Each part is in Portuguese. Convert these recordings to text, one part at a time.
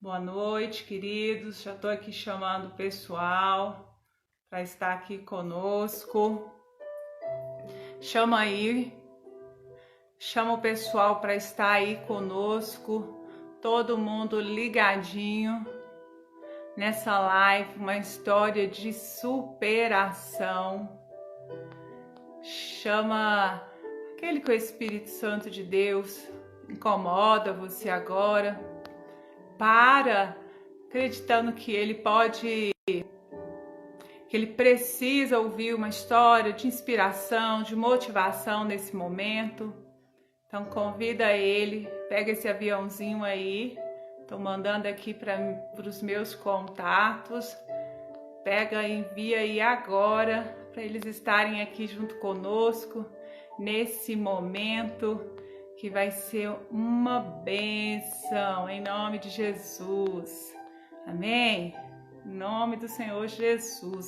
Boa noite, queridos. Já estou aqui chamando o pessoal para estar aqui conosco. Chama o pessoal para estar aí conosco. Todo mundo ligadinho nessa live, uma história de superação. Chama aquele que o Espírito Santo de Deus incomoda você agora. Para, acreditando que ele precisa ouvir uma história de inspiração, de motivação nesse momento. Então convida ele, pega esse aviãozinho aí, estou mandando aqui para os meus contatos, pega e envia aí agora, para eles estarem aqui junto conosco, nesse momento, que vai ser uma bênção, em nome de Jesus, amém? Em nome do Senhor Jesus,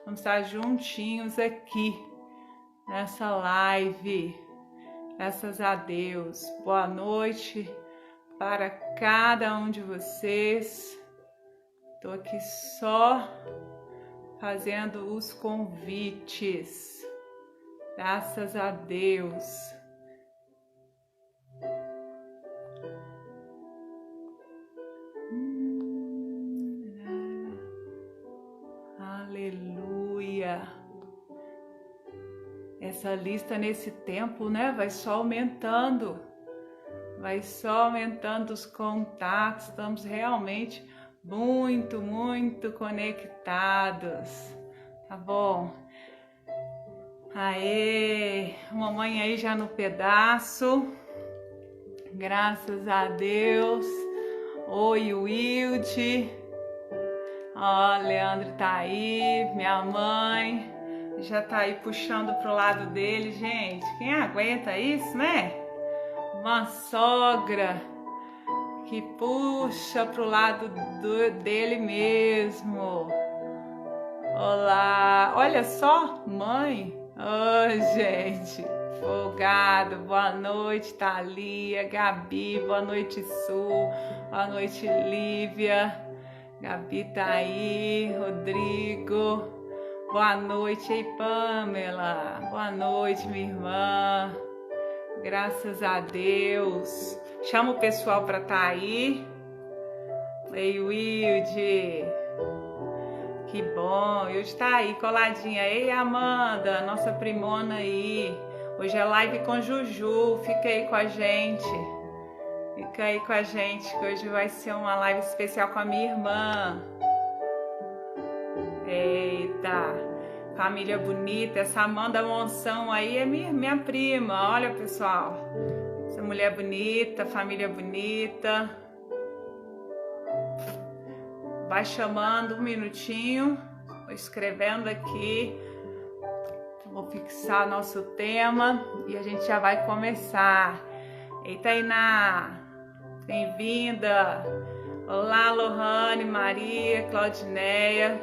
vamos estar juntinhos aqui, nessa live, graças a Deus. Boa noite para cada um de vocês, estou aqui só fazendo os convites, graças a Deus. Aleluia. Essa lista nesse tempo, né, vai só aumentando os contatos. Estamos realmente muito conectados, tá bom? Aê, mamãe aí já no pedaço, graças a Deus. Oi, Wilde. Ó, Leandro tá aí, minha mãe já tá aí puxando pro lado dele, gente. Quem aguenta isso, né? Uma sogra que puxa pro lado dele mesmo. Olá, olha só, mãe. Oh, gente, folgado. Boa noite, Thalia, Gabi, boa noite, Su, boa noite, Lívia. Gabi tá aí, Rodrigo, boa noite aí, Pamela, boa noite, minha irmã, graças a Deus. Chama o pessoal para estar aí. Ei, Wilde, que bom, Wilde tá aí coladinha. Ei, Amanda, nossa primona aí, hoje é live com Juju, fica aí com a gente. Fica aí com a gente, que hoje vai ser uma live especial com a minha irmã. Eita, família bonita. Essa Amanda Monção aí é minha prima. Olha, pessoal, essa mulher bonita, família bonita. Vai chamando um minutinho. Vou escrevendo aqui. Vou fixar nosso tema e a gente já vai começar. Eita, Iná, bem-vinda. Olá, Lohane, Maria, Claudineia.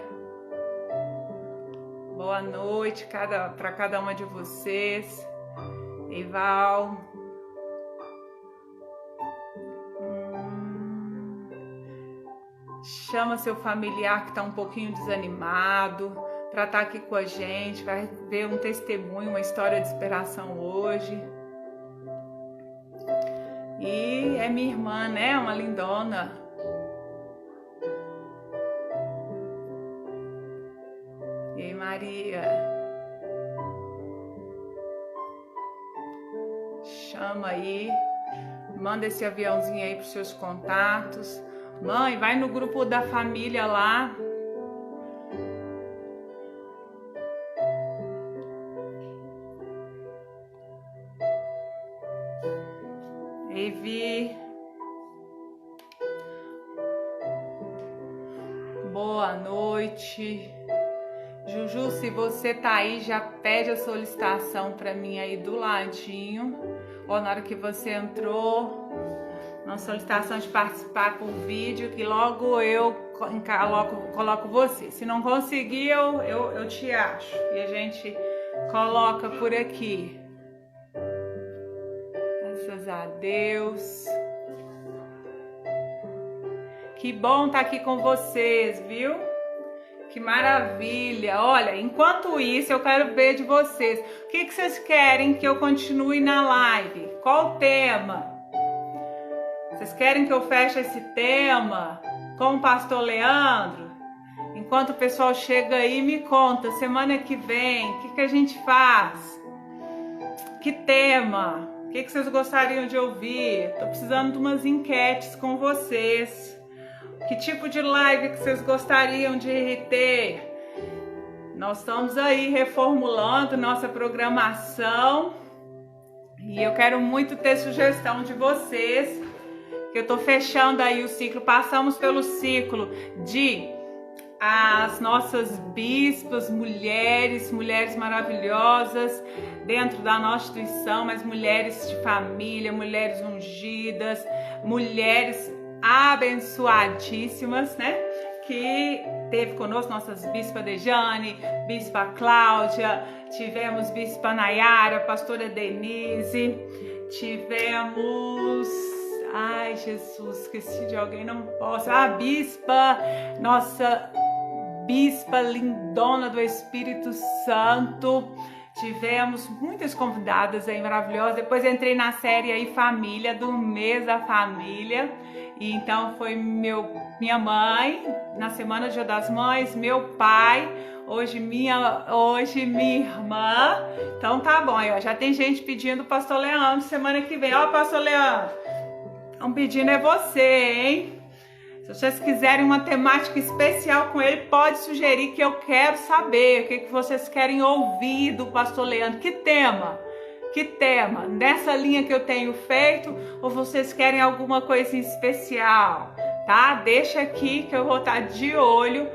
Boa noite para cada uma de vocês. Eval. Chama seu familiar que está um pouquinho desanimado para estar aqui com a gente. Vai ver um testemunho, uma história de inspiração hoje. E é minha irmã, né? Uma lindona. E aí, Maria? Chama aí. Manda esse aviãozinho aí para os seus contatos. Mãe, vai no grupo da família lá. Evi. Boa noite. Juju, se você tá aí, já pede a solicitação para mim aí do ladinho. Ou na hora que você entrou, uma solicitação de participar por vídeo, que logo eu coloco você. Se não conseguir, eu te acho. E a gente coloca por aqui. Graças a Deus. Que bom estar aqui com vocês, viu? Que maravilha! Olha, enquanto isso, eu quero ver de vocês. O que vocês querem que eu continue na live? Qual o tema? Vocês querem que eu feche esse tema com o pastor Leandro? Enquanto o pessoal chega aí, me conta, semana que vem, o que a gente faz? Que tema? O que vocês gostariam de ouvir? Tô precisando de umas enquetes com vocês. Que tipo de live que vocês gostariam de ter? Nós estamos aí reformulando nossa programação e eu quero muito ter sugestão de vocês, que eu tô fechando aí o ciclo. Passamos pelo ciclo de as nossas bispas, mulheres maravilhosas dentro da nossa instituição, mas mulheres de família, mulheres ungidas, mulheres abençoadíssimas, né? Que teve conosco nossas bispa Dejane, bispa Cláudia, tivemos bispa Nayara, pastora Denise, tivemos... Ai, Jesus, esqueci de alguém, não posso. A bispa, nossa bispa lindona do Espírito Santo. Tivemos muitas convidadas aí maravilhosas. Depois entrei na série aí Família, do mês da família. E então foi minha mãe, na semana do Dia das Mães, meu pai, hoje minha irmã. Então tá bom, aí, ó, já tem gente pedindo o pastor Leandro semana que vem. Ó, pastor Leandro, estão pedindo é você, hein? Se vocês quiserem uma temática especial com ele, pode sugerir, que eu quero saber o que vocês querem ouvir do pastor Leandro. Que tema? Que tema? Nessa linha que eu tenho feito, ou vocês querem alguma coisa em especial? Tá? Deixa aqui que eu vou estar de olho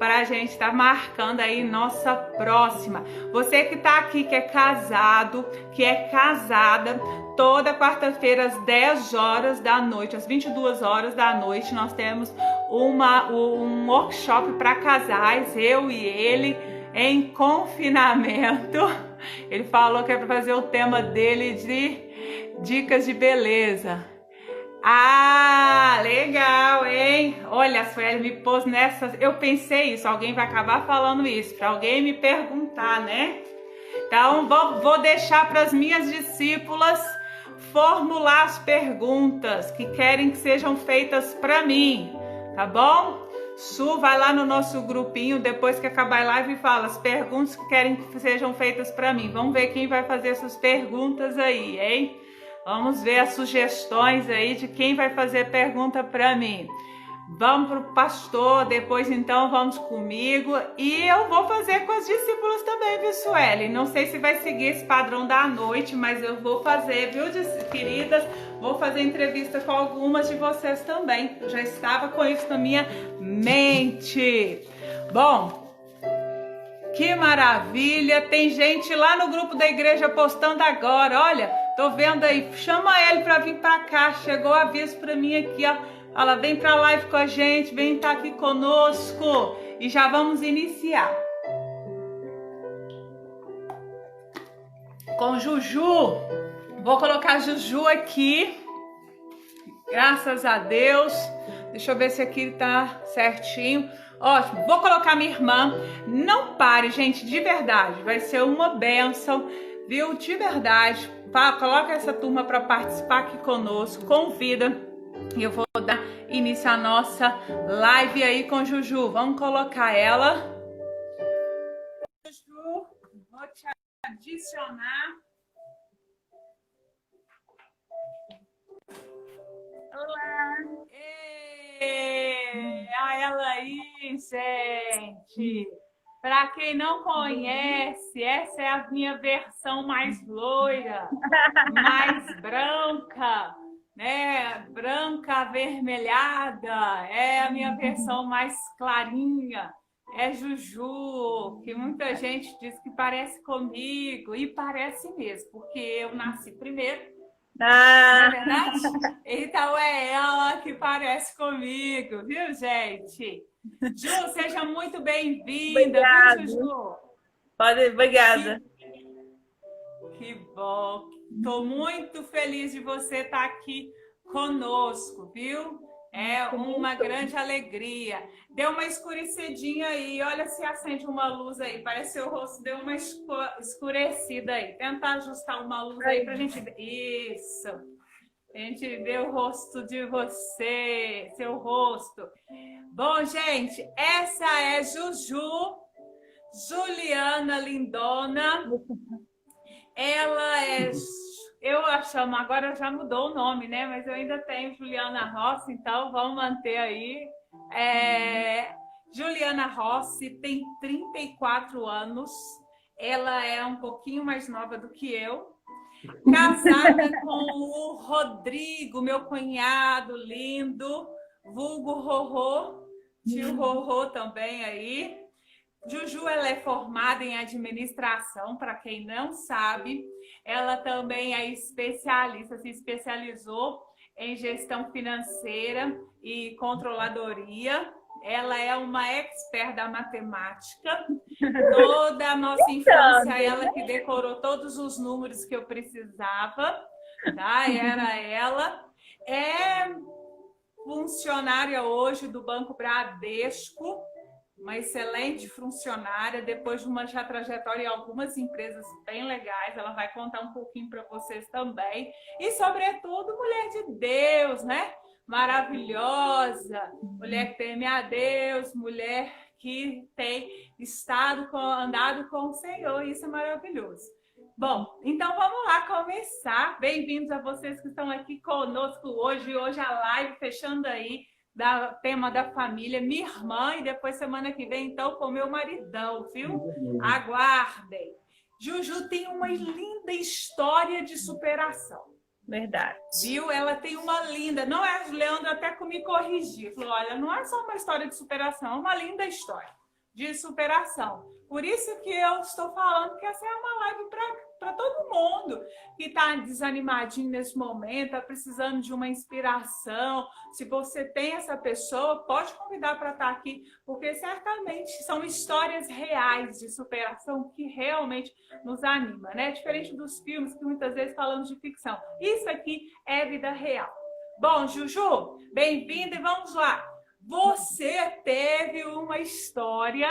para a gente estar marcando aí nossa próxima. Você que está aqui, que é casado, que é casada, toda quarta-feira às 10 horas da noite, às 22 horas da noite, nós temos um workshop para casais, eu e ele, em confinamento. Ele falou que é para fazer o tema dele de dicas de beleza. Ah, legal, hein? Olha, a Sueli me pôs nessa... Eu pensei isso, alguém vai acabar falando isso, para alguém me perguntar, né? Então, vou deixar para as minhas discípulas formular as perguntas que querem que sejam feitas para mim, tá bom? Su, vai lá no nosso grupinho, depois que acabar a live, e fala as perguntas que querem que sejam feitas para mim. Vamos ver quem vai fazer essas perguntas aí, hein? Vamos ver as sugestões aí de quem vai fazer pergunta para mim. Vamos para o pastor, depois então vamos comigo. E eu vou fazer com as discípulas também, viu, Sueli? Não sei se vai seguir esse padrão da noite, mas eu vou fazer, viu, queridas? Vou fazer entrevista com algumas de vocês também. Eu já estava com isso na minha mente. Bom, que maravilha! Tem gente lá no grupo da igreja postando agora. Olha, tô vendo aí. Chama ele para vir para cá. Chegou aviso para mim aqui, ó. Ela vem para a live com a gente, vem estar aqui conosco e já vamos iniciar. Com Juju, vou colocar a Juju aqui, graças a Deus. Deixa eu ver se aqui tá certinho. Ótimo, vou colocar minha irmã. Não pare, gente, de verdade, vai ser uma bênção, viu? De verdade, coloca essa turma para participar aqui conosco, convida. E eu vou dar início à nossa live aí com Juju. Vamos colocar ela. Juju, vou te adicionar. Olá. Olha ela aí, gente. Para quem não conhece, essa é a minha versão mais loira, mais branca, né? Branca avermelhada, é a minha versão mais clarinha, é Juju, que muita gente diz que parece comigo, e parece mesmo, porque eu nasci primeiro, não é verdade? Então é ela que parece comigo, viu, gente? Ju, seja muito bem-vinda, viu, Juju? Obrigada. Que bom. Estou muito feliz de você estar aqui conosco, viu? É uma grande alegria. Deu uma escurecidinha aí, olha se acende uma luz aí. Parece que o rosto deu uma escurecida aí. Tenta ajustar uma luz aí pra gente ver. Isso. A gente vê o rosto de você, seu rosto. Bom, gente, essa é Juliana Lindona. Ela é... Eu a chamo, agora já mudou o nome, né? Mas eu ainda tenho Juliana Rossi, então vamos manter aí. Juliana Rossi tem 34 anos. Ela é um pouquinho mais nova do que eu. Casada com o Rodrigo, meu cunhado lindo, vulgo Rorô, tio Rorô também aí. Juju, ela é formada em administração, para quem não sabe. Ela também é especialista, se especializou em gestão financeira e controladoria. Ela é uma expert da matemática. Toda a nossa infância, ela que decorou todos os números que eu precisava, tá? Era ela. É funcionária hoje do Banco Bradesco, uma excelente funcionária, depois de uma já trajetória em algumas empresas bem legais. Ela vai contar um pouquinho para vocês também. E, sobretudo, mulher de Deus, né? Maravilhosa, mulher que teme a Deus, mulher que tem andado com o Senhor, isso é maravilhoso. Bom, então vamos lá começar. Bem-vindos a vocês que estão aqui conosco hoje. Hoje a live fechando aí da tema da família, minha irmã, e depois semana que vem, então, com meu maridão, viu? Aguardem. Juju tem uma linda história de superação. Verdade. Viu? Ela tem uma linda... Não é, Leandro até me corrigir. Falou, olha, não é só uma história de superação, é uma linda história de superação. Por isso que eu estou falando que essa é uma live para todo mundo que está desanimadinho nesse momento, está precisando de uma inspiração. Se você tem essa pessoa, pode convidar para estar aqui, porque certamente são histórias reais de superação que realmente nos anima, né? Diferente dos filmes que muitas vezes falamos de ficção. Isso aqui é vida real. Bom, Juju, bem-vinda e vamos lá. Você teve uma história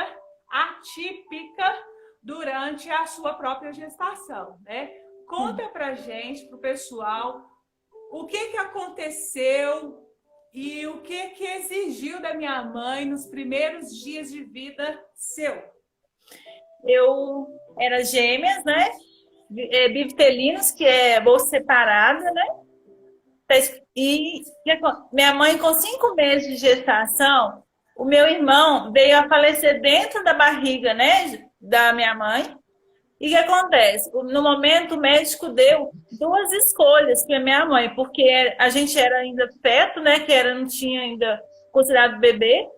atípica durante a sua própria gestação, né? Conta pra gente, pro pessoal, o que aconteceu e o que exigiu da minha mãe nos primeiros dias de vida seu. Eu era gêmeas, né? Bivitelinos, que é bolsa separada, né? E minha mãe, com 5 meses de gestação, o meu irmão veio a falecer dentro da barriga, né, da minha mãe. E o que acontece? No momento, o médico deu 2 escolhas para minha mãe, porque a gente era ainda feto, né, não tinha ainda considerado bebê.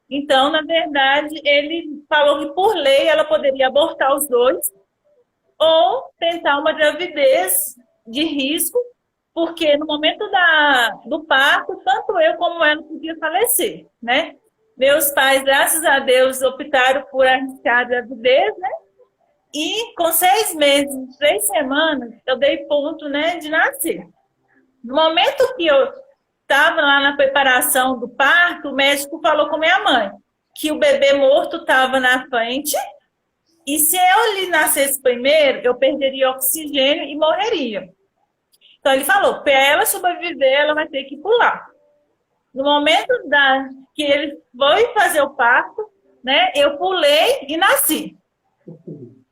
Então, na verdade, ele falou que, por lei, ela poderia abortar os 2 ou tentar uma gravidez de risco, porque no momento do parto, tanto eu como ela podia falecer, né? Meus pais, graças a Deus, optaram por arriscar a gravidez, né? E com 6 meses, 3 semanas, eu dei ponto, né, de nascer. No momento que eu estava lá na preparação do parto, o médico falou com minha mãe que o bebê morto estava na frente e se eu lhe nascesse primeiro, eu perderia oxigênio e morreria. Então, ele falou, para ela sobreviver, ela vai ter que pular. No momento que ele foi fazer o parto, né, eu pulei e nasci.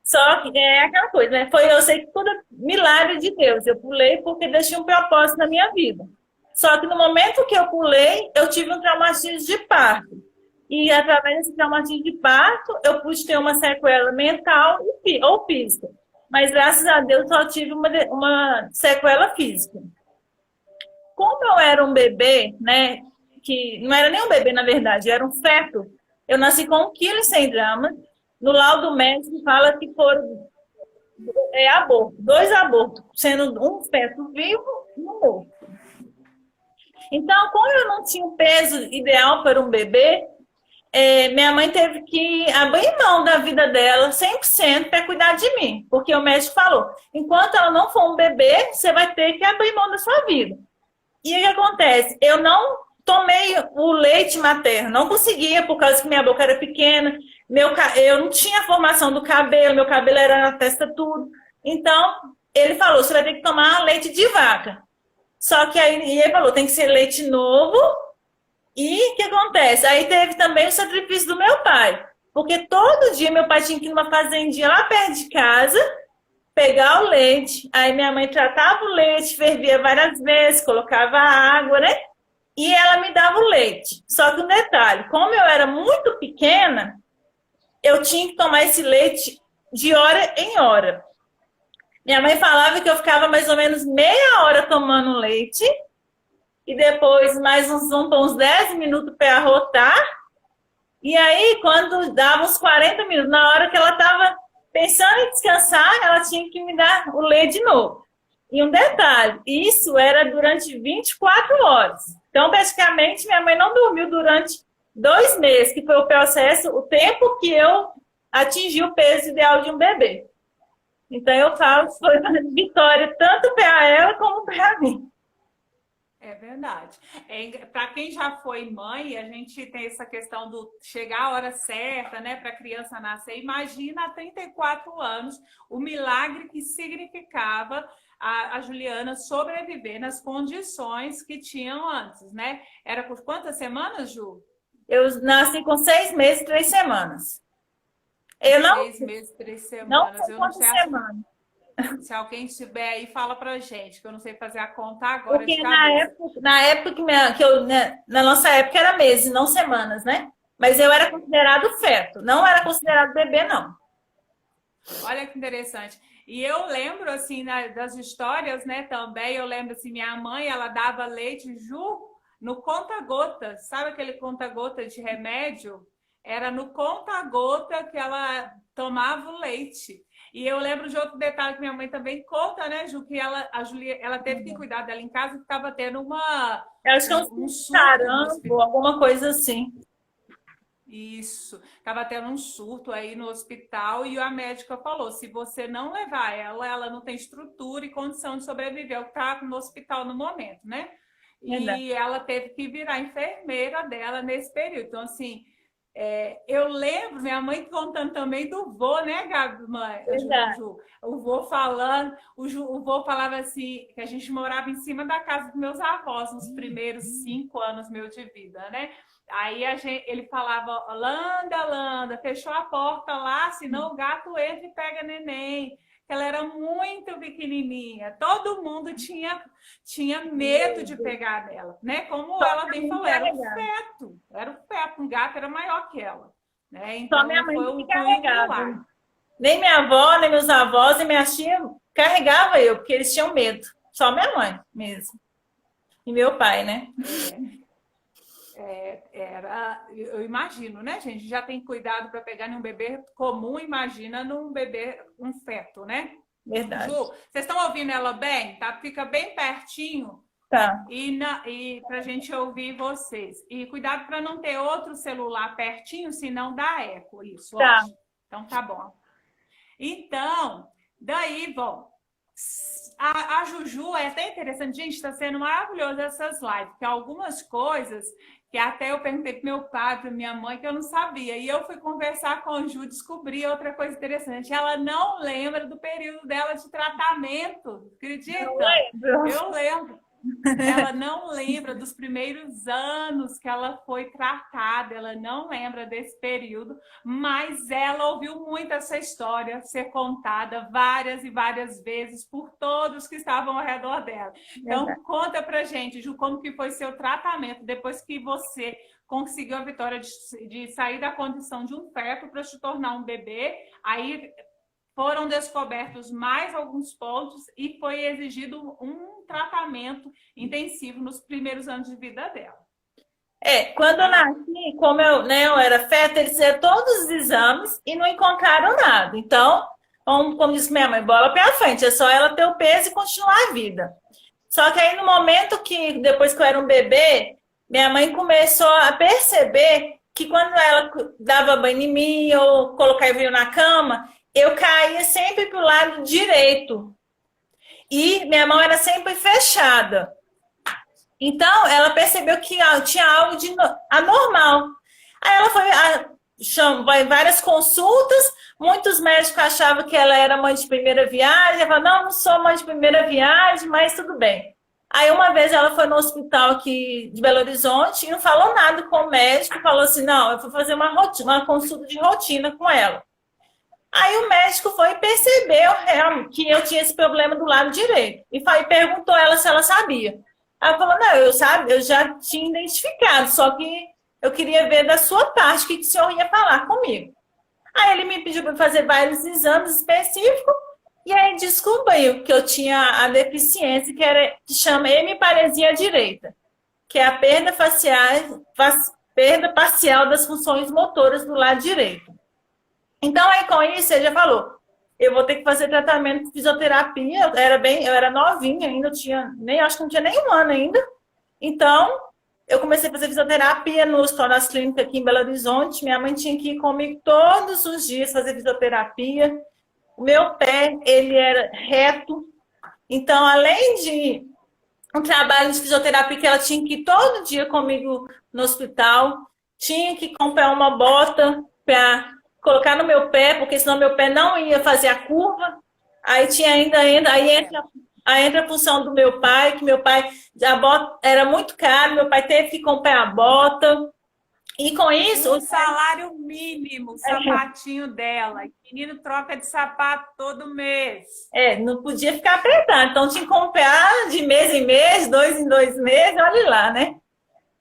Só que é aquela coisa, né? Eu sei que tudo é milagre de Deus. Eu pulei porque Deus tinha um propósito na minha vida. Só que no momento que eu pulei, eu tive um traumatismo de parto. E através desse traumatismo de parto, eu pude ter uma sequela mental ou física. Mas, graças a Deus, só tive uma sequela física. Como eu era um bebê, né, que não era nem um bebê, na verdade, era um feto, eu nasci com 1,1 kg. No laudo médico fala que foram 2 abortos, sendo um feto vivo e um morto. Então, como eu não tinha um peso ideal para um bebê, minha mãe teve que abrir mão da vida dela 100% para cuidar de mim. Porque o médico falou, enquanto ela não for um bebê, você vai ter que abrir mão da sua vida. E o que acontece? Eu não tomei o leite materno. Não conseguia, por causa que minha boca era pequena, eu não tinha formação do cabelo, meu cabelo era na testa tudo. Então, ele falou, você vai ter que tomar leite de vaca. Só que aí ele falou, tem que ser leite novo. E o que acontece? Aí teve também o sacrifício do meu pai. Porque todo dia meu pai tinha que ir numa fazendinha lá perto de casa, pegar o leite. Aí minha mãe tratava o leite, fervia várias vezes, colocava água, né? E ela me dava o leite. Só que um detalhe, como eu era muito pequena, eu tinha que tomar esse leite de hora em hora. Minha mãe falava que eu ficava mais ou menos meia hora tomando leite e depois mais uns 10 minutos para arrotar. E aí, quando dava uns 40 minutos, na hora que ela estava pensando em descansar, ela tinha que me dar o leite de novo. E um detalhe, isso era durante 24 horas. Então, praticamente, minha mãe não dormiu durante 2 meses, que foi o processo, o tempo que eu atingi o peso ideal de um bebê. Então, eu falo que foi uma vitória tanto para ela como para mim. É verdade. Para quem já foi mãe, a gente tem essa questão do chegar a hora certa, né, para a criança nascer. Imagina há 34 anos o milagre que significava a Juliana sobreviver nas condições que tinham antes, né? Era por quantas semanas, Ju? Eu nasci com 6 meses e 3 semanas. Eu não, 6 meses, 3 semanas. não Eu não sei semanas. se alguém estiver aí, fala pra gente, que eu não sei fazer a conta agora. Porque na época na nossa época era meses, não semanas, né? Mas eu era considerado feto, não era considerado bebê, não. Olha que interessante. E eu lembro, assim, das histórias, né, também, eu lembro, assim, minha mãe, ela dava leite, Ju, no conta-gota. Sabe aquele conta-gota de remédio? Era no conta-gota que ela tomava o leite. E eu lembro de outro detalhe que minha mãe também conta, né, Ju, que a Julia, ela teve que cuidar dela em casa, que estava tendo Eu acho que um sarampo, alguma coisa assim. Isso, estava tendo um surto aí no hospital e a médica falou, se você não levar ela não tem estrutura e condição de sobreviver ao que está no hospital no momento, né? E ela teve que virar enfermeira dela nesse período. Então, assim, eu lembro, minha mãe contando também do vô, né, Gabi, mãe? Ju, o vô falando, o vô falava assim, que a gente morava em cima da casa dos meus avós nos primeiros 5 anos meus de vida, né? Aí ele falava, Landa, fechou a porta lá, senão o gato entra e pega neném. Ela era muito pequenininha, todo mundo tinha medo de pegar nela, né? Como ela bem falou, era o feto, um gato era maior que ela, né? Então, só minha mãe que carregava. Nem minha avó, nem meus avós, nem minha tia carregava eu, porque eles tinham medo. Só minha mãe mesmo. E meu pai, né? Eu imagino, né, gente? Já tem cuidado para pegar em um bebê comum, imagina num bebê, um feto, né? Verdade. Ju, vocês estão ouvindo ela bem? Tá? Fica bem pertinho. Tá. E para a gente ouvir vocês. E cuidado para não ter outro celular pertinho, senão dá eco. Isso, tá. Ótimo. Então tá bom. Então, daí, bom. A Juju é até interessante, gente, está sendo maravilhoso essas lives, porque algumas coisas que até eu perguntei para meu pai, para minha mãe, que eu não sabia. E eu fui conversar com a Ju, descobri outra coisa interessante. Ela não lembra do período dela de tratamento. Acredita? Eu lembro. Ela não lembra dos primeiros anos que ela foi tratada, ela não lembra desse período, mas ela ouviu muito essa história ser contada várias e várias vezes por todos que estavam ao redor dela. Então, conta pra gente, Ju, como que foi seu tratamento depois que você conseguiu a vitória de sair da condição de um feto para se tornar um bebê. Aí foram descobertos mais alguns pontos e foi exigido um tratamento intensivo nos primeiros anos de vida dela. Quando eu nasci, como eu era feto, eles fizeram todos os exames e não encontraram nada. Então, como disse minha mãe, bola para frente, é só ela ter o peso e continuar a vida. Só que aí no momento que, depois que eu era um bebê, minha mãe começou a perceber que quando ela dava banho em mim ou colocava eu na cama, eu caía sempre para o lado direito. E minha mão era sempre fechada. Então, ela percebeu que tinha algo de anormal. Aí ela foi vai em várias consultas, muitos médicos achavam que ela era mãe de primeira viagem, ela falou, não, não sou mãe de primeira viagem, mas tudo bem. Aí uma vez ela foi no hospital aqui de Belo Horizonte e não falou nada com o médico, falou assim, não, eu vou fazer uma consulta de rotina com ela. Aí o médico foi e percebeu que eu tinha esse problema do lado direito. E perguntou ela se ela sabia. Ela falou, não, eu já tinha identificado, só que eu queria ver da sua parte o que o senhor ia falar comigo. Aí ele me pediu para fazer vários exames específicos, e aí descobriu que eu tinha a deficiência que chama hemiparesia direita, que é a perda parcial das funções motoras do lado direito. Então, aí com isso, ele já falou, eu vou ter que fazer tratamento de fisioterapia, eu era novinha ainda, acho que não tinha nem um ano ainda. Então, eu comecei a fazer fisioterapia no Hospital das Clínicas aqui em Belo Horizonte. Minha mãe tinha que ir comigo todos os dias fazer fisioterapia. O meu pé, ele era reto. Então, além de um trabalho de fisioterapia que ela tinha que ir todo dia comigo no hospital, tinha que comprar uma bota para colocar no meu pé, porque senão meu pé não ia fazer a curva. Aí tinha aí entra a função do meu pai, que meu pai, a bota era muito caro, meu pai teve que comprar a bota. E com isso... O salário mínimo, o sapatinho dela. E o menino troca de sapato todo mês. Não podia ficar apertado. Então tinha que comprar de mês em mês, 2 em 2 meses, olha lá, né?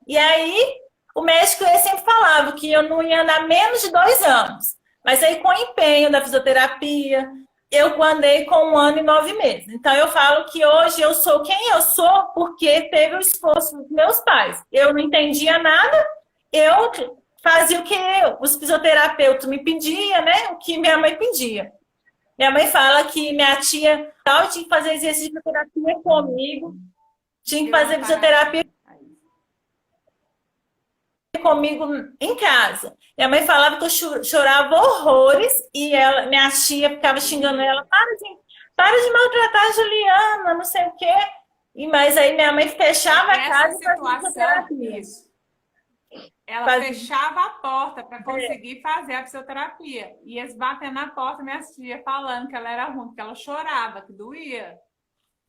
E aí, o médico ele sempre falava que eu não ia andar menos de 2 anos. Mas aí, com o empenho da fisioterapia, eu andei com 1 ano e 9 meses. Então, eu falo que hoje eu sou quem eu sou porque teve o esforço dos meus pais. Eu não entendia nada, eu fazia o que os fisioterapeutas me pediam, né? O que minha mãe pedia. Minha mãe fala que minha tia tinha que fazer exercício de fisioterapia comigo, tinha que fazer fisioterapia comigo em casa. Minha mãe falava que eu chorava horrores e minha tia ficava xingando ela, para de maltratar a Juliana, não sei o quê. Mas aí minha mãe fechava a casa e fazia fisioterapia. Ela fechava a porta para conseguir fazer a fisioterapia. E eles batendo na porta, minha tia falando que ela era ruim, que ela chorava, que doía.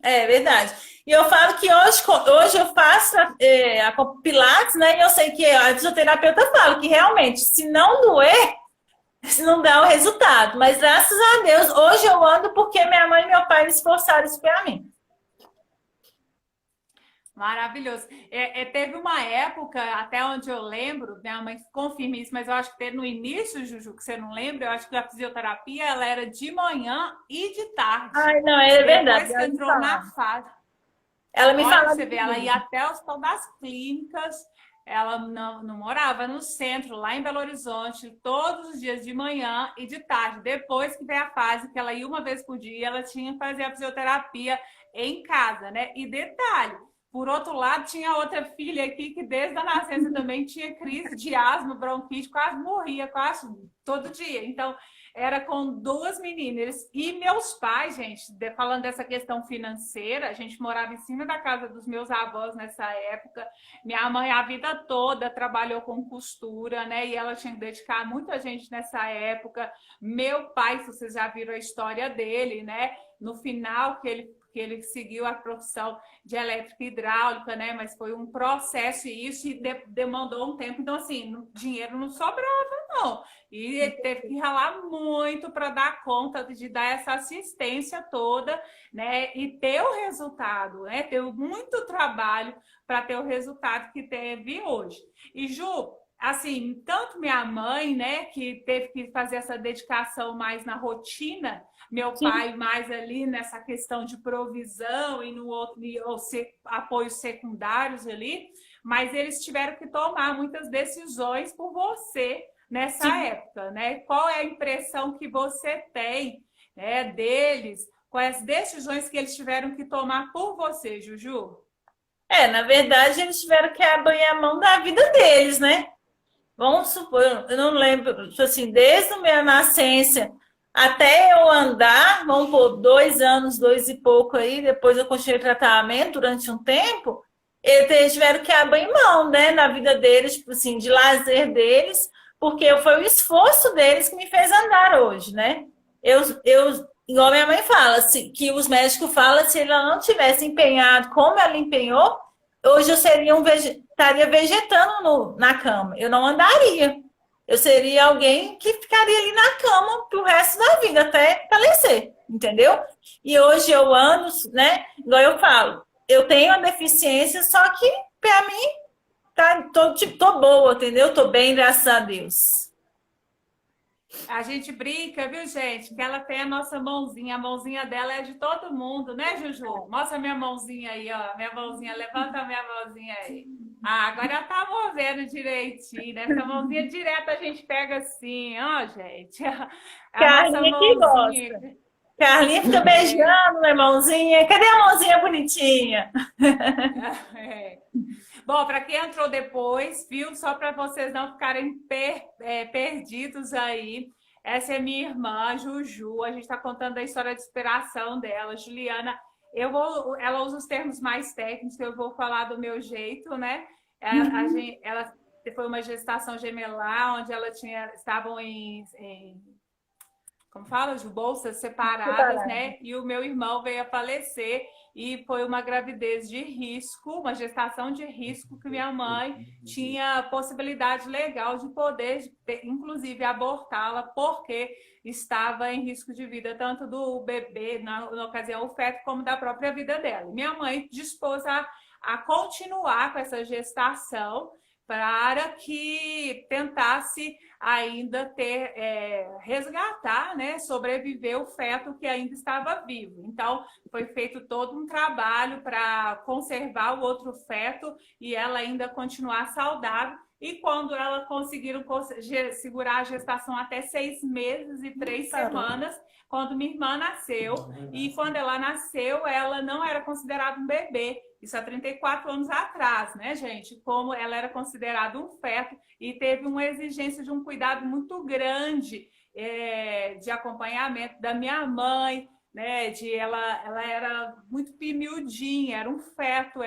É verdade. E eu falo que hoje eu faço a Pilates, né? E eu sei que a fisioterapeuta fala que realmente, se não doer, se não dá o resultado. Mas graças a Deus, hoje eu ando porque minha mãe e meu pai me esforçaram isso para mim. Maravilhoso. Teve uma época, até onde eu lembro, minha mãe confirma isso, mas eu acho que teve no início, Juju, que você não lembra, eu acho que a fisioterapia ela era de manhã e de tarde. Ai, não, é verdade. Depois que entrou na fase. Ela me falava. Você vê, ela ia até o Hospital das Clínicas, ela não morava no centro, lá em Belo Horizonte, todos os dias de manhã e de tarde. Depois que veio a fase que ela ia uma vez por dia, ela tinha que fazer a fisioterapia em casa, né? E detalhe, por outro lado, tinha outra filha aqui que desde a nascença também tinha crise de asma, bronquite, quase morria, quase todo dia. Então, era com 2 meninas. E meus pais, gente, falando dessa questão financeira, a gente morava em cima da casa dos meus avós nessa época. Minha mãe, a vida toda, trabalhou com costura, né? E ela tinha que dedicar muita gente nessa época. Meu pai, se vocês já viram a história dele, né? No final, que ele seguiu a profissão de elétrica e hidráulica, né? Mas foi um processo isso e demandou um tempo. Então, assim, dinheiro não sobrava, não. E ele teve que ralar muito para dar conta de dar essa assistência toda, né? E ter o resultado, né? Teve muito trabalho para ter o resultado que teve hoje. E, Ju, assim, tanto minha mãe, né, que teve que fazer essa dedicação mais na rotina, meu pai mais ali nessa questão de provisão e no outro apoios secundários ali, mas eles tiveram que tomar muitas decisões por você nessa época, né? Qual é a impressão que você tem, né, deles, quais as decisões que eles tiveram que tomar por você, Juju? Na verdade, eles tiveram que abrir a mão da vida deles, né? Vamos supor, eu não lembro, assim, desde a minha nascença até eu andar, vamos por 2 anos, 2 e pouco aí, depois eu continuei tratamento durante um tempo, eles tiveram que abrir mão, né, na vida deles, tipo assim, de lazer deles, porque foi o esforço deles que me fez andar hoje, né? Igual minha mãe fala, que os médicos falam, se ela não tivesse empenhado como ela empenhou, hoje eu seria estaria vegetando na cama, eu não andaria. Eu seria alguém que ficaria ali na cama pro resto da vida, até falecer, entendeu? E hoje eu ando, né? Igual eu falo, eu tenho a deficiência, só que para mim tô boa, entendeu? Tô bem, graças a Deus. A gente brinca, viu, gente? Que ela tem a nossa mãozinha. A mãozinha dela é de todo mundo, né, Juju? Mostra minha mãozinha aí, ó. Minha mãozinha, levanta a minha mãozinha aí. Ah, agora ela tá movendo direitinho, né? Porque a mãozinha direta a gente pega assim, ó, gente. A nossa Carlinha que mãozinha. gosta. Carlinha fica beijando, minha mãozinha. Cadê a mãozinha bonitinha? É. Bom, para quem entrou depois, viu? Só para vocês não ficarem perdidos aí. Essa é minha irmã, Juju. A gente está contando a história de inspiração dela. Juliana, ela usa os termos mais técnicos, eu vou falar do meu jeito, né? Ela foi uma gestação gemelar, onde estavam como fala, de bolsas separadas, né? E o meu irmão veio a falecer e foi uma gravidez de risco, uma gestação de risco que minha mãe tinha possibilidade legal de poder, inclusive, abortá-la, porque estava em risco de vida, tanto do bebê, na ocasião, o feto, como da própria vida dela. Minha mãe dispôs a continuar com essa gestação para que tentasse ainda resgatar, né, sobreviver o feto que ainda estava vivo. Então, foi feito todo um trabalho para conservar o outro feto e ela ainda continuar saudável. E quando ela conseguiram segurar a gestação até 6 meses e 3 semanas, quando minha irmã nasceu, e quando ela nasceu, ela não era considerada um bebê. Isso há 34 anos atrás, né, gente? Como ela era considerada um feto e teve uma exigência de um cuidado muito grande de acompanhamento da minha mãe, né? Ela era muito miudinha, era um feto,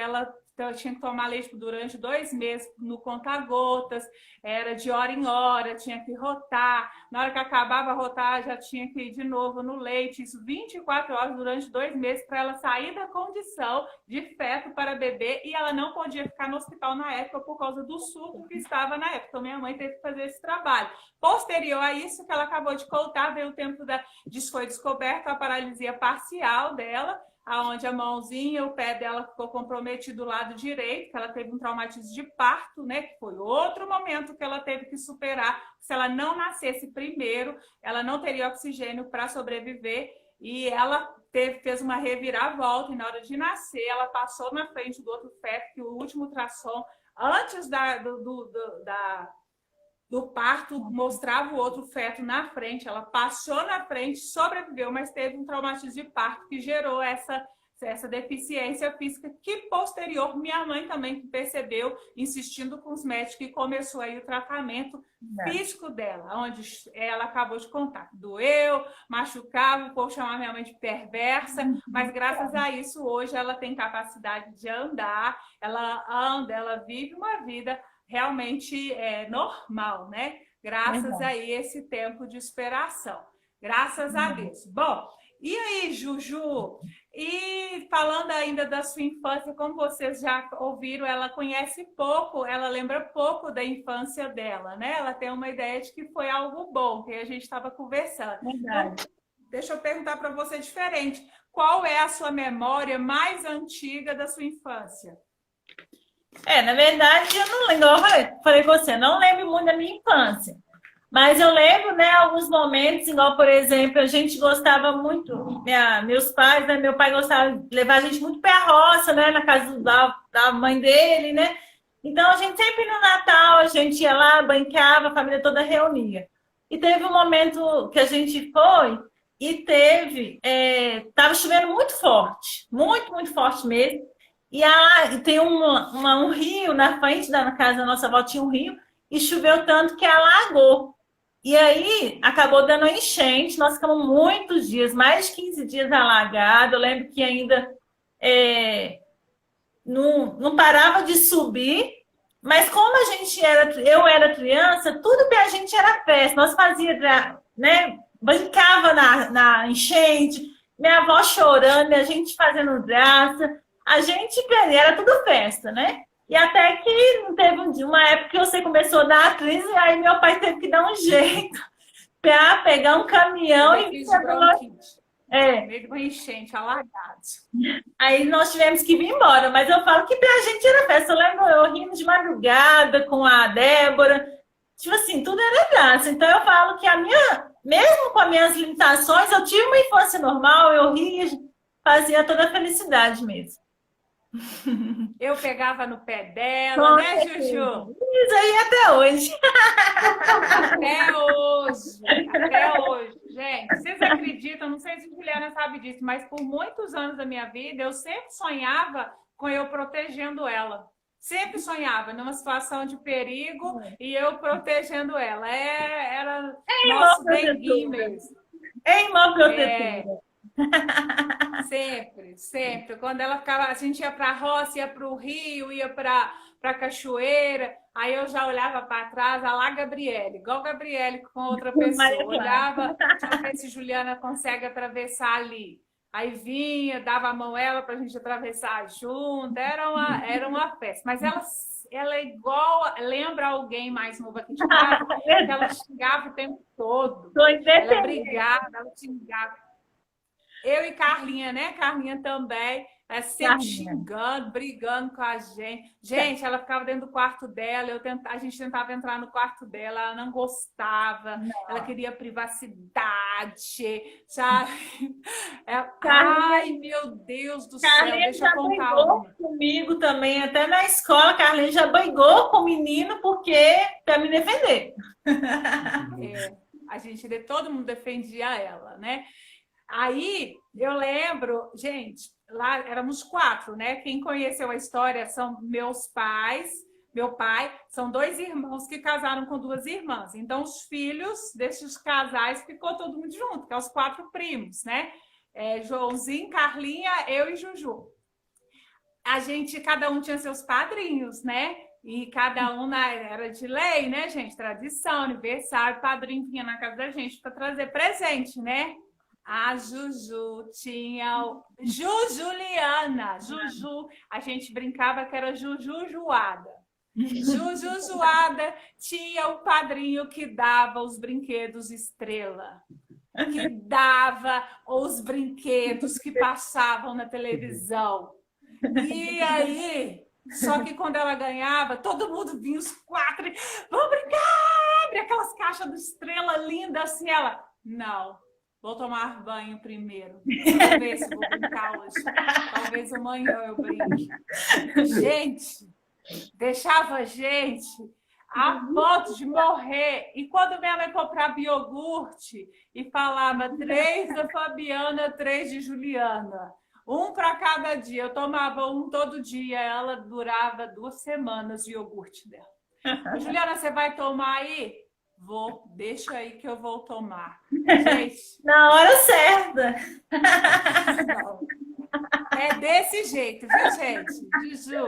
então, eu tinha que tomar leite durante 2 meses no conta-gotas, era de hora em hora, tinha que rotar. Na hora que acabava a rotar, já tinha que ir de novo no leite. Isso 24 horas durante 2 meses para ela sair da condição de feto para bebê. E ela não podia ficar no hospital na época por causa do surto que estava na época. Então, minha mãe teve que fazer esse trabalho. Posterior a isso, que ela acabou de contar, veio o tempo foi descoberta a paralisia parcial dela, aonde a mãozinha, o pé dela ficou comprometido do lado direito, que ela teve um traumatismo de parto, né? Que foi outro momento que ela teve que superar. Se ela não nascesse primeiro, ela não teria oxigênio para sobreviver. E ela fez uma reviravolta e na hora de nascer, ela passou na frente do outro feto, que o último ultrassom, antes do parto, mostrava o outro feto na frente, ela passou na frente, sobreviveu, mas teve um traumatismo de parto que gerou essa deficiência física, que posterior, minha mãe também percebeu, insistindo com os médicos, e começou aí o tratamento físico dela, onde ela acabou de contar. Doeu, machucava, o povo chamava minha mãe de perversa, mas graças a isso, hoje ela tem capacidade de andar, ela anda, ela vive uma vida realmente normal, né? Graças a esse tempo de superação. Graças a Deus. Bom, e aí, Juju? E falando ainda da sua infância, como vocês já ouviram, ela conhece pouco, ela lembra pouco da infância dela, né? Ela tem uma ideia de que foi algo bom, que a gente estava conversando. Então, deixa eu perguntar para você diferente. Qual é a sua memória mais antiga da sua infância? Na verdade, eu não lembro, eu falei com você, não lembro muito da minha infância. Mas eu lembro, né, alguns momentos, igual, por exemplo, a gente gostava muito, meus pais, né, meu pai gostava de levar a gente muito para a roça, né, na casa da mãe dele, né? Então, a gente sempre no Natal, a gente ia lá, brincava, a família toda reunia. E teve um momento que a gente foi e tava chovendo muito forte, muito, muito forte mesmo. E tem um rio na frente da casa da nossa avó, tinha um rio, e choveu tanto que alagou. E aí acabou dando enchente, nós ficamos muitos dias, mais de 15 dias alagados. Eu lembro que ainda não parava de subir, mas como eu era criança, tudo pra gente era festa. Nós fazíamos, né, brincava na enchente, minha avó chorando, a gente fazendo graça, a gente era tudo festa, né? E até que não teve uma época que você começou a dar crise, e aí meu pai teve que dar um jeito para pegar um caminhão e meio de uma enchente, alagado. Aí nós tivemos que vir embora, mas eu falo que pra gente era festa. Eu lembro eu rindo de madrugada com a Débora, tipo assim, tudo era graça. Então eu falo que mesmo com as minhas limitações, eu tive uma infância normal, eu ria, fazia toda a felicidade mesmo. Eu pegava no pé dela, né, Juju? Isso aí até hoje. Até hoje. Gente, vocês acreditam, não sei se a Juliana sabe disso, mas por muitos anos da minha vida, eu sempre sonhava com eu protegendo ela. Sempre sonhava numa situação de perigo e eu protegendo ela. Era nosso denguinho mesmo. Irmã protetora. Sempre. Quando ela ficava, a gente ia para a roça, ia para o rio, ia para a cachoeira, aí eu já olhava para trás, a lá Gabriele, igual Gabriele com outra pessoa. Olhava, deixa eu ver se Juliana consegue atravessar ali. Aí vinha, dava a mão a ela para a gente atravessar junto, era uma festa. Mas ela é igual, lembra alguém mais novo aqui de casa, que ela xingava o tempo todo. Ela brigava, ela xingava. Eu e Carlinha, né? Carlinha também, sempre xingando, brigando com a gente. Gente, ela ficava dentro do quarto dela, a gente tentava entrar no quarto dela, ela não gostava, ela queria privacidade, sabe? Ai, meu Deus do céu, deixa eu contar. Carlinha já comigo também, até na escola, Carlinha já brigou com o menino para me defender. Todo mundo defendia ela, né? Aí, eu lembro, gente, lá éramos 4, né? Quem conheceu a história são meus pais, meu pai, são 2 irmãos que casaram com 2 irmãs. Então, os filhos desses casais ficou todo mundo junto, que é os 4 primos, né? Joãozinho, Carlinha, eu e Juju. Cada um tinha seus padrinhos, né? E cada um era de lei, né, gente? Tradição, aniversário, padrinho vinha na casa da gente para trazer presente, né? A Juju tinha Juliana. Juju, a gente brincava que era Juju Joada. Juju Joada tinha o padrinho que dava os brinquedos estrela, que dava os brinquedos que passavam na televisão. E aí, só que quando ela ganhava, todo mundo vinha, os 4, vamos brincar! Abre aquelas caixas de estrela lindas assim, ela, não. Vou tomar banho primeiro. Vou ver se vou brincar hoje. Talvez amanhã eu brinque. Gente, deixava a gente a ponto de morrer. E quando minha mãe comprava iogurte e falava 3 da Fabiana, 3 de Juliana. 1 para cada dia. Eu tomava 1 todo dia. Ela durava 2 semanas o iogurte dela. Juliana, você vai tomar aí? Vou, deixa aí que eu vou tomar. Gente, na hora certa. Não. É desse jeito, viu, gente? Juju,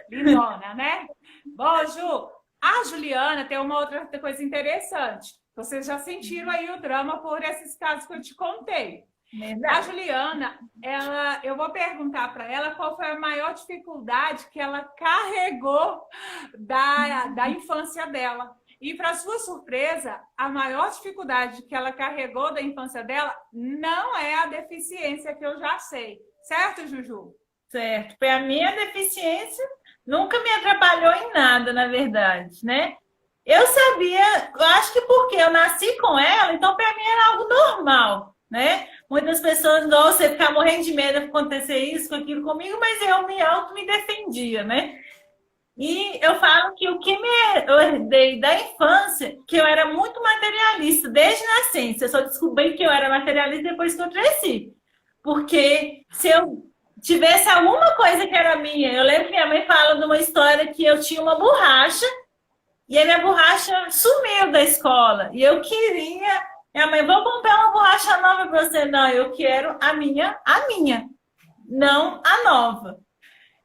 lindona, né? Bom, Ju, a Juliana tem uma outra coisa interessante. Vocês já sentiram aí o drama por esses casos que eu te contei. Verdade. A Juliana, eu vou perguntar para ela qual foi a maior dificuldade que ela carregou da infância dela. E, para sua surpresa, a maior dificuldade que ela carregou da infância dela não é a deficiência que eu já sei. Certo, Juju? Certo. Para mim, a deficiência nunca me atrapalhou em nada, na verdade, né? Eu sabia, eu acho que porque eu nasci com ela, então para mim era algo normal, né? Muitas pessoas, você ficar morrendo de medo de acontecer isso, aquilo comigo, mas eu me defendia, né? E eu falo que o que eu herdei da infância, que eu era muito materialista, desde nascença. Eu só descobri que eu era materialista depois que eu cresci. Porque se eu tivesse alguma coisa que era minha, eu lembro que minha mãe fala de uma história que eu tinha uma borracha e a minha borracha sumiu da escola. E eu queria, minha mãe, vou comprar uma borracha nova para você. Não, eu quero a minha, não a nova.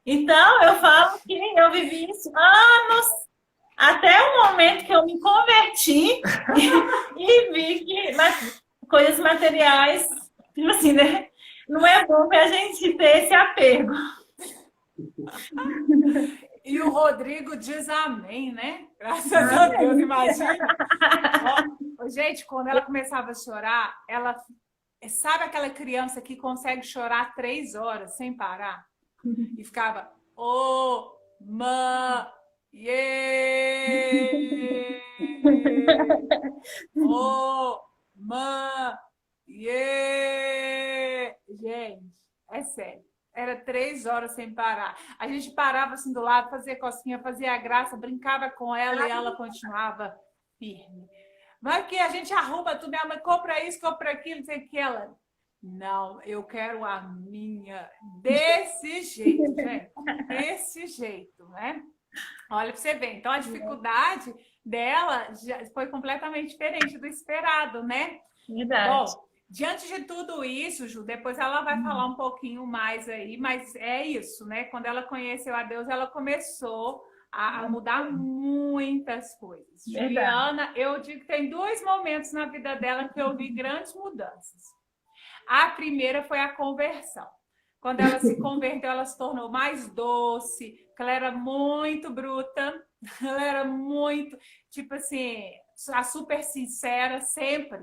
Então, eu falo que eu vivi isso anos, até o momento que eu me converti e vi que coisas materiais, tipo assim, né? Não é bom pra gente ter esse apego. E o Rodrigo diz amém, né? Graças a Deus, imagina. Ó, gente, quando ela começava a chorar, ela... Sabe aquela criança que consegue chorar 3 horas sem parar? E ficava... Ô, mãe, yeah! Ô, mãe, yeah! Gente, é sério. Era 3 horas sem parar. A gente parava assim do lado, fazia cosquinha, fazia a graça, brincava com ela e ela continuava firme. Mas que a gente arruma tudo, minha mãe compra isso, compra aquilo, não sei o que ela. Não, eu quero a minha desse jeito, gente. Desse jeito, né? Olha para você ver. Então a dificuldade dela já foi completamente diferente do esperado, né? Verdade. Bom, diante de tudo isso, Ju, depois ela vai falar um pouquinho mais aí, mas é isso, né? Quando ela conheceu a Deus, ela começou a mudar muitas coisas. Verdade. Juliana, eu digo que tem 2 momentos na vida dela que eu vi grandes mudanças. A primeira foi a conversão. Quando ela se converteu, ela se tornou mais doce, porque ela era muito bruta, ela era muito, tipo assim, a super sincera sempre,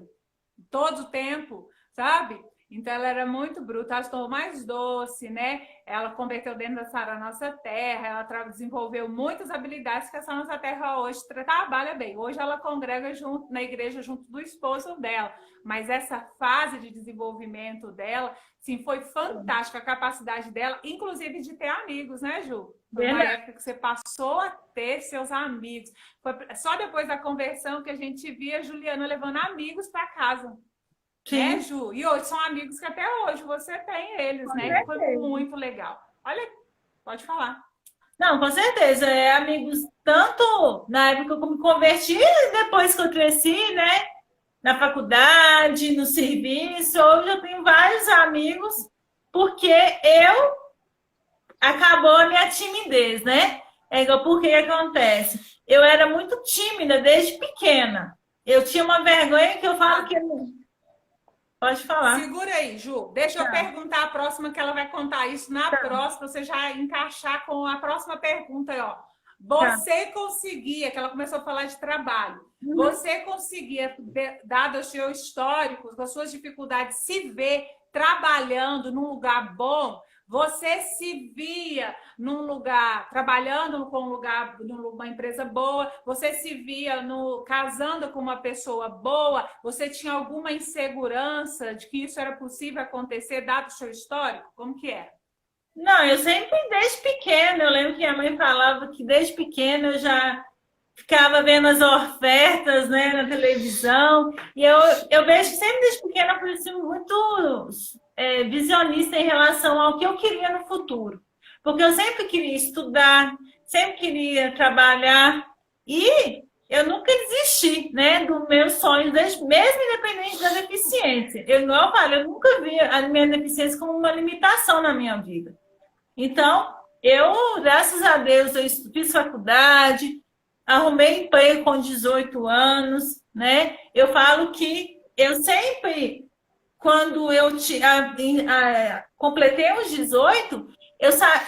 todo o tempo, sabe? Então ela era muito bruta, ela se tornou mais doce, né? Ela converteu dentro da Sara Nossa Terra, ela desenvolveu muitas habilidades que a Sara Nossa Terra hoje trabalha bem. Hoje ela congrega junto na igreja junto do esposo dela, mas essa fase de desenvolvimento dela, sim, foi fantástica, a capacidade dela, inclusive de ter amigos, né, Ju? Foi uma época que você passou a ter seus amigos. Foi só depois da conversão que a gente via a Juliana levando amigos para casa. Sim. Né, Ju? E hoje são amigos que até hoje você tem eles, Com né? certeza. Foi muito legal. Olha, pode falar. Não, com certeza. Amigos, tanto na época que eu me converti, depois que eu cresci, né? Na faculdade, no serviço. Hoje eu tenho vários amigos, porque acabou a minha timidez, né? Porque que acontece? Eu era muito tímida desde pequena. Eu tinha uma vergonha que eu falo que... Pode falar. Segura aí, Ju. Deixa eu perguntar a próxima, que ela vai contar isso na próxima, você já encaixar com a próxima pergunta aí, ó. Você conseguia, que ela começou a falar de trabalho, você conseguia, dado os seus históricos, as suas dificuldades, se ver trabalhando num lugar bom? Você se via num lugar, trabalhando com numa empresa boa, você se via casando com uma pessoa boa, você tinha alguma insegurança de que isso era possível acontecer, dado o seu histórico? Como que é? Não, eu sempre, desde pequena, eu lembro que minha mãe falava que desde pequena eu já ficava vendo as ofertas, né, na televisão, e eu vejo que sempre desde pequena eu fui assim, muito visionista em relação ao que eu queria no futuro. Porque eu sempre queria estudar, sempre queria trabalhar, e eu nunca desisti, né, dos meus sonhos, mesmo independente da deficiência. Eu nunca vi a minha deficiência como uma limitação na minha vida. Então, graças a Deus, eu fiz faculdade, arrumei emprego com 18 anos, né? Eu falo que eu sempre, quando eu completei os 18,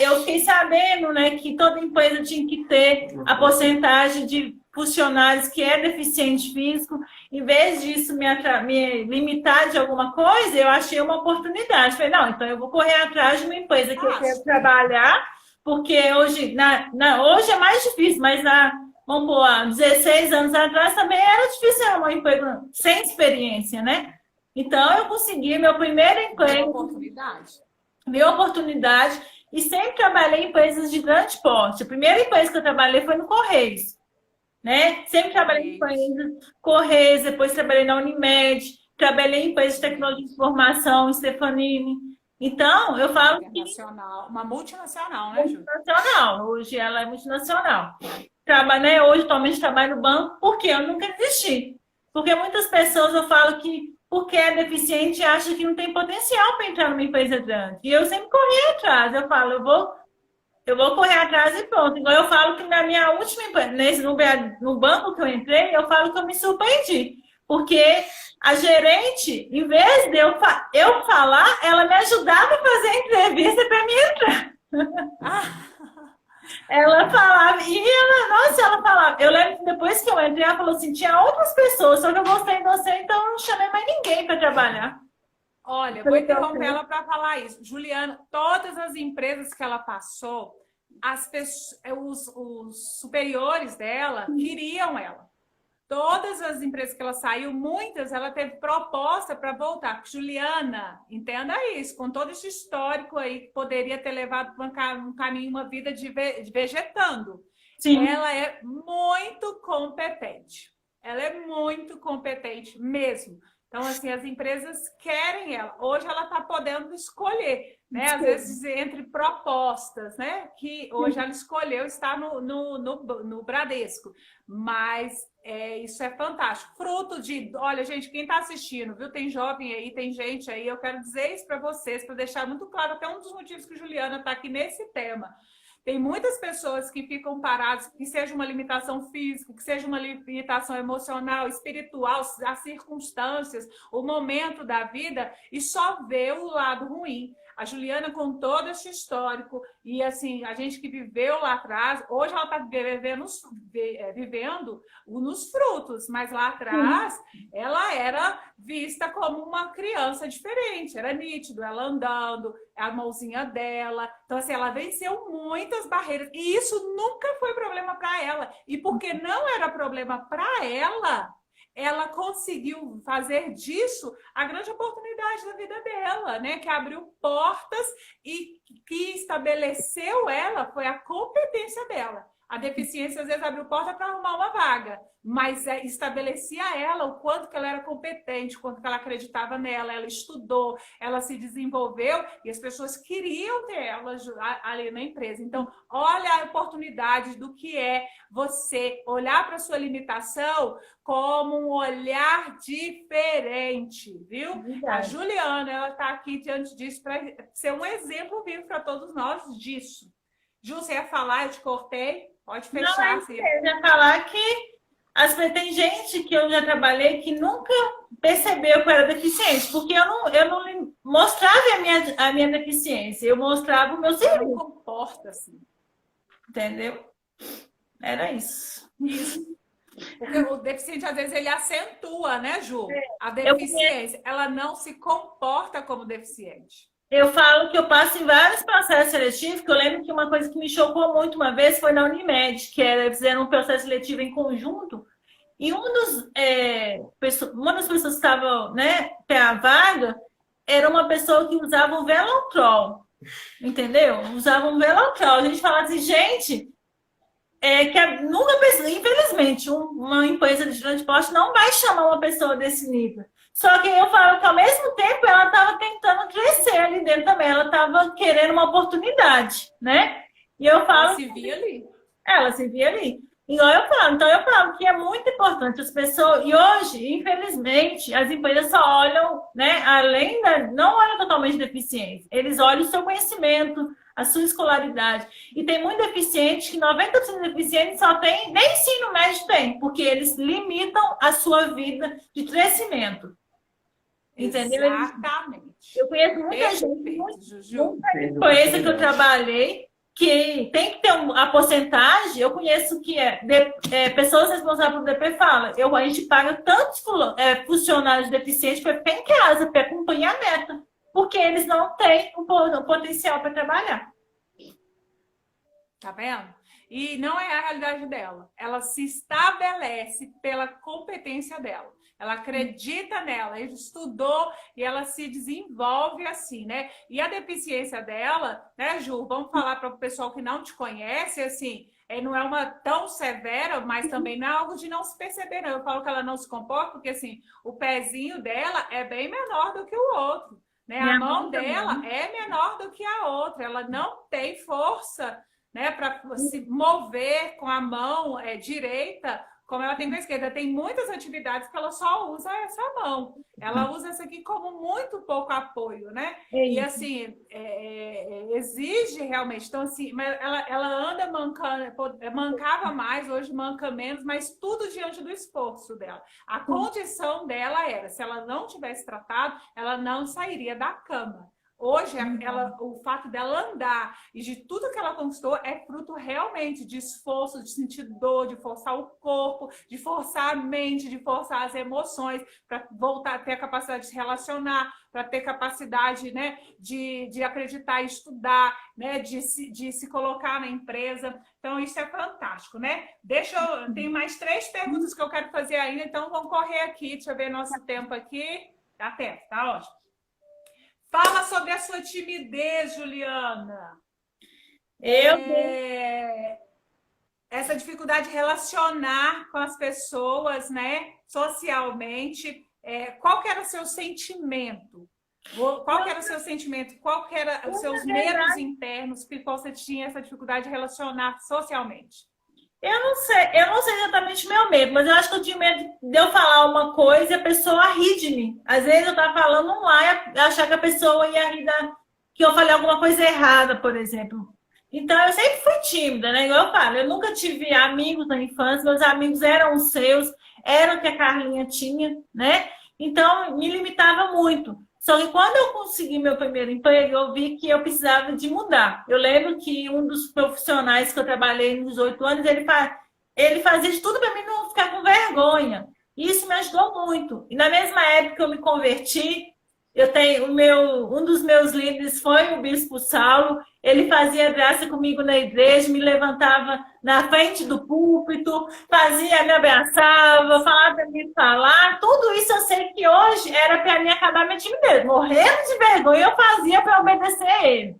eu fiquei sabendo, né, que toda empresa tinha que ter a porcentagem de funcionários que é deficiente físico. Em vez disso me limitar de alguma coisa, eu achei uma oportunidade. Falei, não, então eu vou correr atrás de uma empresa que eu quero trabalhar, porque hoje, hoje é mais difícil, mas vamos pôr, há 16 anos atrás também era difícil uma empresa sem experiência, né? Então, eu consegui meu primeiro emprego. Minha oportunidade. E sempre trabalhei em empresas de grande porte. A primeira empresa que eu trabalhei foi no Correios. Né? Sempre trabalhei em empresas Correios, depois trabalhei na Unimed, trabalhei em empresas de tecnologia de informação, Stefanini. Então, eu falo que... Uma multinacional, né, Ju? Multinacional. Hoje ela é multinacional. Hoje, atualmente, trabalho no banco porque eu nunca desisti. Porque muitas pessoas, eu falo que porque é deficiente, acha que não tem potencial para entrar numa empresa grande. E eu sempre corri atrás. Eu falo, eu vou eu vou correr atrás e pronto. Igual eu falo que na minha última empresa, no banco que eu entrei, eu falo que eu me surpreendi. Porque a gerente, em vez de eu falar, ela me ajudava a fazer a entrevista para mim entrar. Ela falava, e ela, nossa, ela falava. Eu lembro que depois que eu entrei, ela falou assim: tinha outras pessoas, só que eu gostei de você, então eu não chamei mais ninguém para trabalhar. Olha, vou interromper ela para falar isso. Juliana, todas as empresas que ela passou, os superiores dela queriam ela. Todas as empresas que ela saiu, muitas, ela teve proposta para voltar. Juliana, entenda isso, com todo esse histórico aí, que poderia ter levado para um caminho, uma vida de vegetando. Sim. Ela é muito competente. Ela é muito competente mesmo. Então, assim, as empresas querem ela. Hoje ela está podendo escolher, né? Às vezes entre propostas, né? Que hoje ela escolheu estar no Bradesco. Mas isso é fantástico. Fruto de... Olha, gente, quem está assistindo, viu? Tem jovem aí, tem gente aí. Eu quero dizer isso para vocês, para deixar muito claro até um dos motivos que Juliana está aqui nesse tema. Tem muitas pessoas que ficam paradas, que seja uma limitação física, que seja uma limitação emocional, espiritual, as circunstâncias, o momento da vida, e só vê o lado ruim. A Juliana, com todo esse histórico, e assim, a gente que viveu lá atrás, hoje ela está vivendo nos frutos, mas lá atrás ela era vista como uma criança diferente, era nítido, ela andando, a mãozinha dela. Então, assim, ela venceu muitas barreiras, e isso nunca foi problema para ela. E porque não era problema para ela conseguiu fazer disso a grande oportunidade da vida dela, né? Que abriu portas e que estabeleceu ela foi a competência dela. A deficiência, às vezes, abriu porta para arrumar uma vaga, mas estabelecia ela o quanto que ela era competente, o quanto que ela acreditava nela, ela estudou, ela se desenvolveu e as pessoas queriam ter ela ali na empresa. Então, olha a oportunidade do que é você olhar para a sua limitação como um olhar diferente, viu? Verdade. A Juliana, ela está aqui diante disso para ser um exemplo vivo para todos nós disso. Ju, você ia falar, eu te cortei? Pode fechar. Não, eu ia falar que tem gente que eu já trabalhei que nunca percebeu que eu era deficiente, porque eu não mostrava a minha deficiência, eu mostrava o meu serviço. Não comporta assim. Entendeu? Era isso. Isso. Porque o deficiente, às vezes, ele acentua, né, Ju? A deficiência, ela não se comporta como deficiente. Eu falo que eu passo em vários processos seletivos, que eu lembro que uma coisa que me chocou muito uma vez foi na Unimed, que fizeram um processo seletivo em conjunto, e uma das pessoas que estavam, né, para a vaga era uma pessoa que usava o Velotrol, entendeu? Usava um Velotrol. A gente fala assim, gente, nunca pensou, infelizmente, uma empresa de transporte não vai chamar uma pessoa desse nível. Só que eu falo que, ao mesmo tempo, ela estava tentando crescer ali dentro também. Ela estava querendo uma oportunidade, né? E eu falo... Ela se via ali. Ela se via ali. Igual eu falo. Então, eu falo que é muito importante as pessoas... E hoje, infelizmente, as empresas só olham, né? Além não olham totalmente deficiência. Eles olham o seu conhecimento, a sua escolaridade. E tem muito deficiente, que 90% de deficientes só tem... Nem ensino médio tem, porque eles limitam a sua vida de crescimento. Entendeu? Exatamente. Eu conheço muita gente, muita empresa que eu trabalhei, que tem que ter a porcentagem. Eu conheço que pessoas responsáveis pelo DP falam, a gente paga tantos funcionários deficientes para ficar em casa, para cumprir a meta, porque eles não têm o potencial para trabalhar. Tá vendo? E não é a realidade dela. Ela se estabelece pela competência dela. Ela acredita nela, ela estudou e ela se desenvolve assim, né? E a deficiência dela, né, Ju? Vamos falar para o pessoal que não te conhece, assim, não é uma tão severa, mas também não é algo de não se perceber, não. Eu falo que ela não se comporta porque, assim, o pezinho dela é bem menor do que o outro, né? A mão dela é menor do que a outra, ela não tem força, né, para se mover com a mão direita como ela tem com a esquerda, tem muitas atividades que ela só usa essa mão. Ela usa essa aqui como muito pouco apoio, né? E assim, exige realmente. Então, assim, ela anda mancando, mancava mais, hoje manca menos, mas tudo diante do esforço dela. A condição dela era, se ela não tivesse tratado, ela não sairia da cama. Hoje, o fato dela andar e de tudo que ela conquistou é fruto realmente de esforço, de sentir dor, de forçar o corpo, de forçar a mente, de forçar as emoções, para voltar a ter a capacidade de se relacionar, para ter capacidade, né, de acreditar e estudar, né, de se colocar na empresa. Então, isso é fantástico, né? Tem mais 3 perguntas que eu quero fazer ainda, então vamos correr aqui. Deixa eu ver nosso tempo aqui. Dá tempo, tá ótimo. Fala sobre a sua timidez, Juliana. Essa dificuldade de relacionar com as pessoas, né? Socialmente. Qual que era o seu sentimento? Qual que era o seu sentimento? Qual que era os seus medos internos que você tinha essa dificuldade de relacionar socialmente? Eu não sei exatamente o meu medo, mas eu acho que eu tinha medo de eu falar uma coisa e a pessoa rir de mim. Às vezes eu tava falando lá e achar que a pessoa ia rir que eu falei alguma coisa errada, por exemplo. Então eu sempre fui tímida, né? Igual eu falo, eu nunca tive amigos na infância, meus amigos eram os seus, eram o que a Carlinha tinha, né? Então me limitava muito. Só que quando eu consegui meu primeiro emprego, eu vi que eu precisava de mudar. Eu lembro que um dos profissionais que eu trabalhei nos 18 anos, ele fazia de tudo para mim não ficar com vergonha. E isso me ajudou muito. E na mesma época que eu me converti, um dos meus líderes foi o Bispo Saulo. Ele fazia graça comigo na igreja, me levantava na frente do púlpito, me abraçava, falava para mim falar. Tudo isso eu sei que hoje era para mim acabar minha timidez. Morrendo de vergonha, eu fazia para obedecer a ele.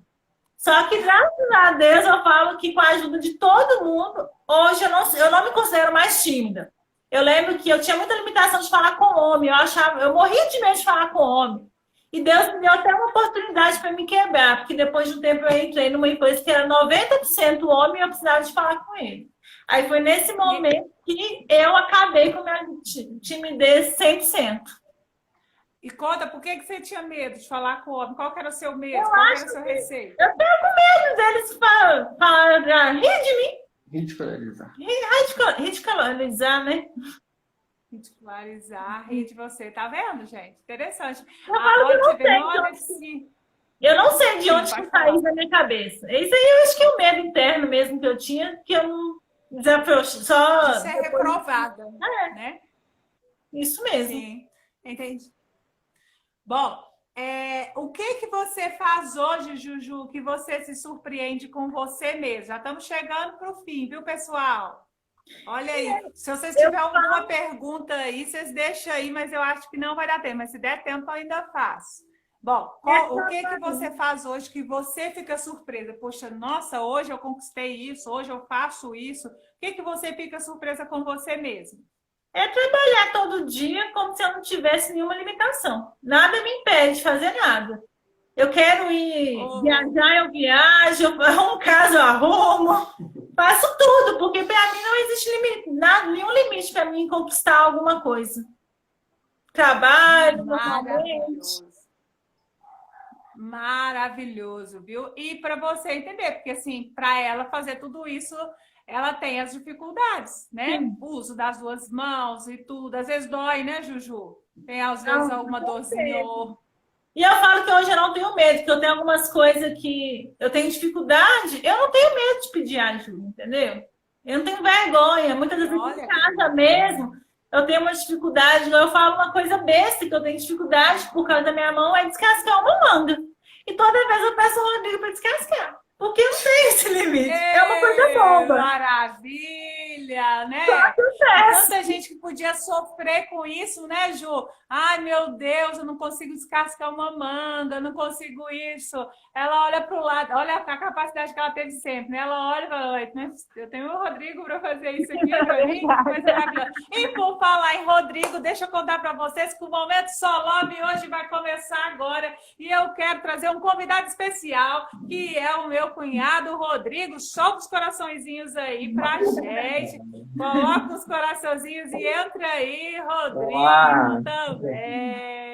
Só que, graças a Deus, eu falo que com a ajuda de todo mundo, hoje eu não me considero mais tímida. Eu lembro que eu tinha muita limitação de falar com homem. Eu morria de medo de falar com homem. E Deus me deu até uma oportunidade para me quebrar, porque depois de um tempo eu entrei numa empresa que era 90% homem e eu precisava de falar com ele. Aí foi nesse momento que eu acabei com a minha timidez 100%. E conta, por que você tinha medo de falar com o homem? Qual que era o seu medo? Qual que era o seu receio? Eu tenho com medo deles falar, rir de mim. Ridicularizar. Ridicularizar, né? Ridicularizar, rir de você. Tá vendo, gente? Interessante. Eu não sei de onde que saiu da minha cabeça. Isso aí eu acho que é o medo interno mesmo que eu tinha, que eu não só de ser reprovada, né? Isso mesmo. Sim, entendi. Bom, o que você faz hoje, Juju, que você se surpreende com você mesmo? Já estamos chegando para o fim, viu, pessoal? Olha aí, se vocês tiverem alguma pergunta aí, vocês deixam aí, mas eu acho que não vai dar tempo. Mas se der tempo, eu ainda faço. Bom, o que você faz hoje que você fica surpresa? Poxa, nossa, hoje eu conquistei isso, hoje eu faço isso. O que você fica surpresa com você mesmo? É trabalhar todo dia como se eu não tivesse nenhuma limitação. Nada me impede de fazer nada. Eu quero ir viajar, eu viajo, eu arrumo casa, eu arrumo. Faço tudo, porque para mim não existe nenhum limite para mim conquistar alguma coisa. Trabalho, normalmente. Maravilhoso, viu? E para você entender, porque assim, para ela fazer tudo isso, ela tem as dificuldades, né? O uso das 2 mãos e tudo. Às vezes dói, né, Juju? Tem às vezes alguma dorzinha. E eu falo que hoje eu não tenho medo, porque eu tenho algumas coisas que eu tenho dificuldade, eu não tenho medo de pedir ajuda, entendeu? Eu não tenho vergonha. Muitas vezes em casa mesmo, eu tenho uma dificuldade, eu falo uma coisa besta, que eu tenho dificuldade por causa da minha mão, é descascar uma manga. E toda vez eu peço ao Rodrigo para descascar. Porque não tem esse limite. É uma coisa boba. Maravilha, né? Tanta gente que podia sofrer com isso, né, Ju? Ai, meu Deus, eu não consigo descascar uma manga, eu não consigo isso. Ela olha para o lado, olha a capacidade que ela teve sempre, né? Ela olha e fala, eu tenho o Rodrigo para fazer isso aqui. E por falar em Rodrigo, deixa eu contar para vocês que o Momento Solome hoje vai começar agora. E eu quero trazer um convidado especial, que é o meu cunhado, Rodrigo. Solta os coraçõezinhos aí pra gente. Coloca os coraçãozinhos e entra aí, Rodrigo, Olá! também.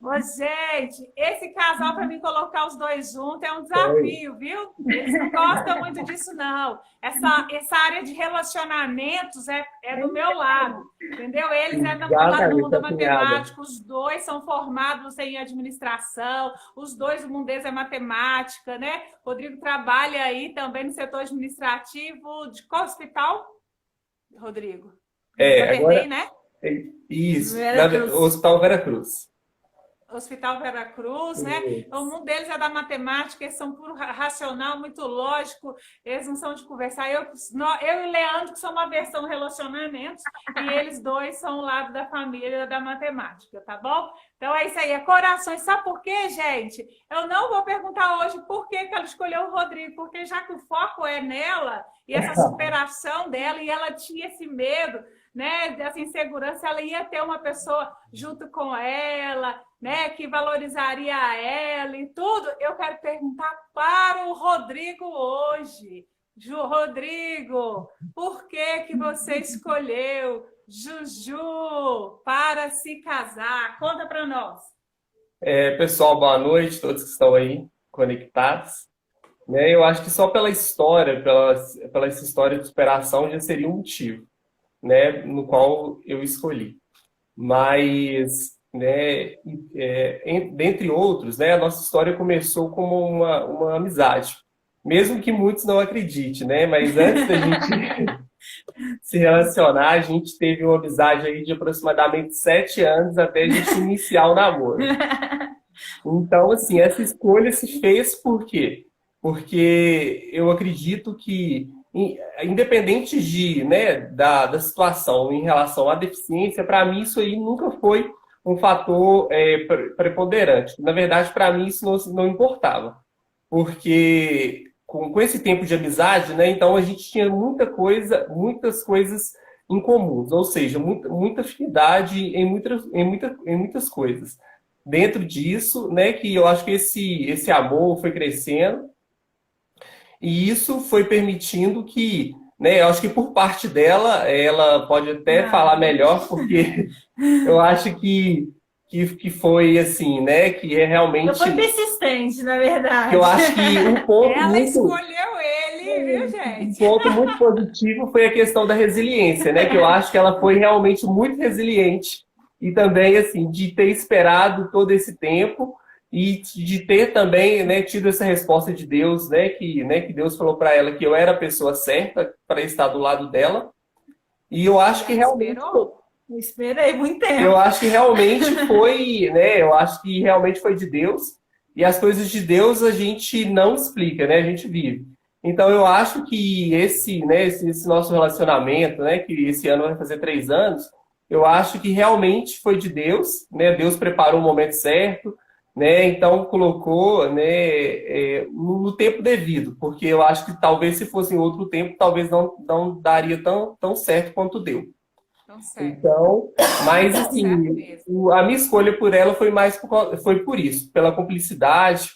Ô, gente, esse casal para mim colocar os dois juntos é um Oi. desafio, viu? Eles não gostam muito disso, não. Essa área de relacionamentos é do meu lado, entendeu? Eles é do lado do Exatamente, mundo da a cunhada. matemática, os dois são formados em administração, os dois, o mundo deles é matemática, né? Rodrigo trabalha aí também no setor administrativo de qual hospital, Rodrigo? Agora, Mater né? isso, Veracruz. Hospital Veracruz. Hospital Veracruz, né? O Isso. mundo deles é da matemática, eles são puro racional, muito lógico, eles não são de conversar. Eu e o Leandro, que são uma versão relacionamentos, e eles dois são o lado da família da matemática, tá bom? Então é isso aí, é corações. Sabe por quê, gente? Eu não vou perguntar hoje por que ela escolheu o Rodrigo, porque já que o foco é nela, e essa superação dela, e ela tinha esse medo, né, dessa insegurança, ela ia ter uma pessoa junto com ela, né, que valorizaria ela e tudo. Eu quero perguntar para o Rodrigo hoje. Rodrigo, por que que você escolheu Juju para se casar? Conta para nós. Pessoal, boa noite, todos que estão aí conectados. Né, eu acho que só pela história, pela essa história de superação já seria um motivo, né, no qual eu escolhi. Mas, né, dentre outros, né, a nossa história começou como uma amizade, mesmo que muitos não acreditem, né, mas antes da gente se relacionar, a gente teve uma amizade aí de aproximadamente 7 anos até a gente iniciar o namoro. Então, assim, essa escolha se fez por quê? Porque eu acredito que, independente né, da situação em relação à deficiência, para mim isso aí nunca foi um fator preponderante. Na verdade, para mim isso não importava. Porque com esse tempo de amizade, né, então a gente tinha muitas coisas em comuns, ou seja, muita afinidade em muitas coisas. Dentro disso, né, que eu acho que esse amor foi crescendo e isso foi permitindo que, né, eu acho que por parte dela, ela pode até falar melhor, porque eu acho que foi assim, né, que é Eu realmente, fui persistente, na que eu verdade. acho que Ela escolheu ele, viu, um gente? ponto muito positivo foi a questão da resiliência, né, que eu acho que ela foi realmente muito resiliente e também, assim, de ter esperado todo esse tempo e de ter também, né, tido essa resposta de Deus, né, que Deus falou para ela que eu era a pessoa certa para estar do lado dela. E eu acho que Ela realmente, esperou? Eu esperei muito eu tempo. acho que realmente foi, né, eu acho que realmente foi de Deus. E as coisas de Deus a gente não explica, né, a gente vive. Então eu acho que esse nosso relacionamento, né, que esse ano vai fazer 3 anos, eu acho que realmente foi de Deus, né? Deus preparou o momento certo, né? Então colocou, né, no tempo devido, porque eu acho que talvez se fosse em outro tempo, talvez não daria tão certo quanto deu. Então, certo. Então, mas Tá certo assim, mesmo. a minha escolha por ela foi por isso, pela cumplicidade,